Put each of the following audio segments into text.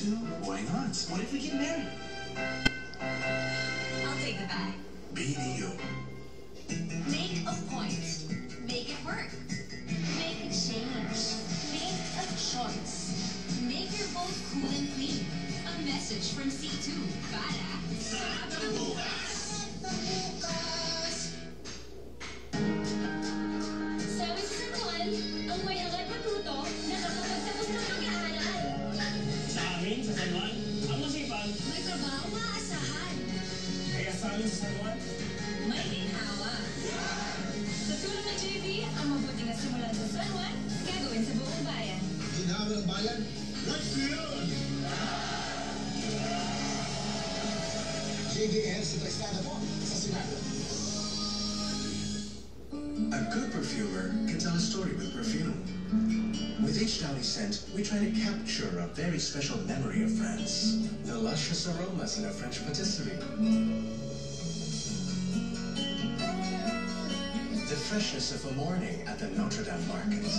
to? Why not? What if we get married? I'll take the bag. BDO. Make a point. Make it work. Make a change. Make a choice. Make your vote cool and clean. A message from C2 para sa bukas. Sabi sa San ang may agad matuto, nakakapagtapos ng pag-aaral. Sa amin, sa San Juan, ang masipag. May trabaho maasahan. Kaya sa amin sa San Juan, May ginhawa. Sa tulong ng JV, ang mabuting at simulan sa San Juan, gagawin sa buong bayan. Ginhawa ng bayan. what's yun? JVL sa Tristada po sa Senado. A good perfumer can tell a story with perfume. With each Downy scent, we try to capture a very special memory of France. The luscious aromas in a French patisserie. The freshness of a morning at the Notre Dame market.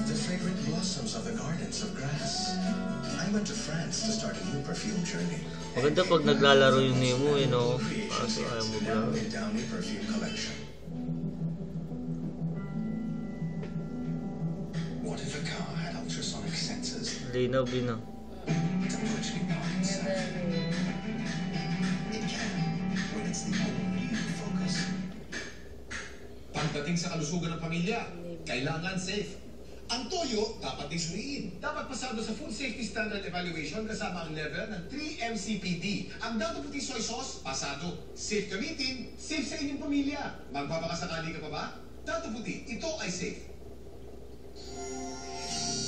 The fragrant blossoms of the gardens of grass. I went to France to start a new perfume journey. Maganda pag naglalaro yung Nemo, no? Kaso ayaw mo Now maglaro. in Downy Perfume Collection. What if a car had ultrasonic sensors Linaw, binaw. to virtually park inside? It can, when it's the all-new Focus. Pagdating sa kalusugan ng pamilya, kailangan safe. Ang toyo, dapat din suriin. Dapat pasado sa Food Safety Standard Evaluation kasama ang level ng 3-MCPD. Ang Dato Puti Soy Sauce, pasado. Safe gamitin, safe sa inyong pamilya. Magpapakasakali ka pa ba? Dato Puti, ito ay safe.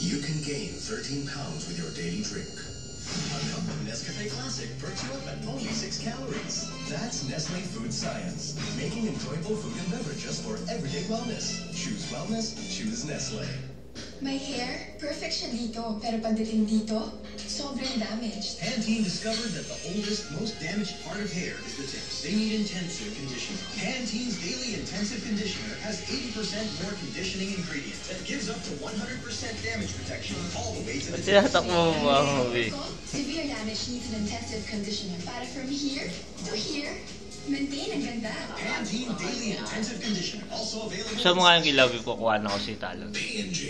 You can gain 13 pounds with your daily drink. A cup of Nescafe Classic perks you up at only 6 calories. That's Nestle Food Science, making enjoyable food and beverages for everyday wellness. Choose wellness, choose Nestle. My hair, perfect siya dito, pero pagdating dito, sobrang damaged. Pantene discovered that the oldest, most damaged part of hair is the tips. They need intensive conditioning. Pantene's Daily Intensive Conditioner has 80% more conditioning ingredients that gives up to 100% damage protection all the way to the tips. Tinatakbo mo ba, Howie? Severe damage needs an intensive conditioner. Para from here to here, maintain ang ganda. Pantene Daily Intensive Conditioner, also available. Sa mga yung ilaw, kukuha na ko si Talon. P&G.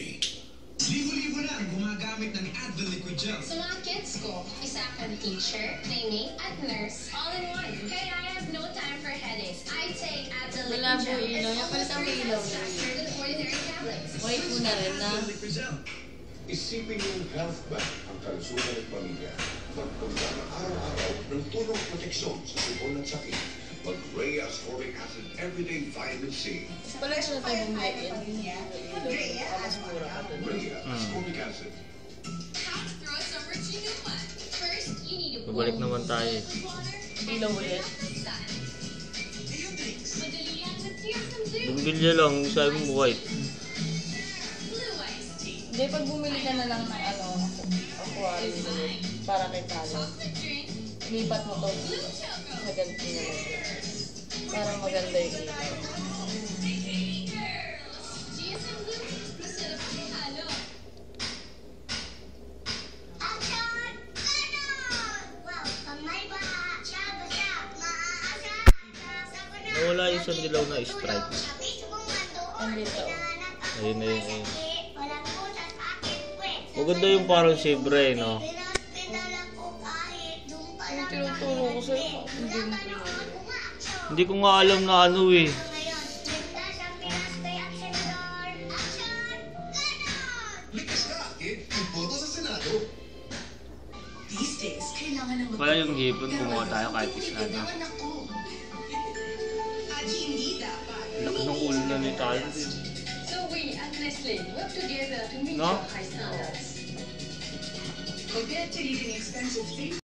Libo-libo na ang gumagamit ng Advil Liquid Gel. Sa mga kids ko, isa akong teacher, playmate, at nurse, all in one. Kaya I have no time for headaches. I take Advil Wala Liquid po Gel. ilaw. Yung palitan mo ilaw niya. Faster than ordinary tablets. White po na rin na. Advil Liquid Gel. Isipin yung health bag ang kalusugan ng pamilya. Magpunta na araw-araw ng tulong proteksyon sa sipon at sakit. Mag-Ray Ascorbic Acid Everyday Vitamin C. Pala siya na tayo bumili. Mas mura ka dun. Ray Ascorbic Acid. How to throw a summer chinuma. First, you need a bowl. Babalik naman tayo. Ilaw ulit. Madali yan. Let's hear some blue. Bumbilya lang, sabi mo white. Blue iced tea. Hindi, pag bumili ka na lang ng aquarium para kay Talo. Chocolate drink. Lipat mo to. Blue choco. Maganti na lang. Para maganda yung ilaw. Hey girls. GSM Blue. Masarap ang halo. Nawala yung isang dilaw na stripe. Ang dito. Ayun na yun, ayun. Maganda yung parang siyempre, no? Yung tinuturo ko sa'yo, hindi mo pinuli. Hindi ko nga alam na ano eh. Likas ka, kid. Iboto sa Senado. These days, kailangan ng Kaya yung hipon, kumuha tayo kahit isa na. At hindi dapat. Laki ng ulo na ni Talon. So we at Nestle work together to meet No? your high standards. Compared to eating expensive things,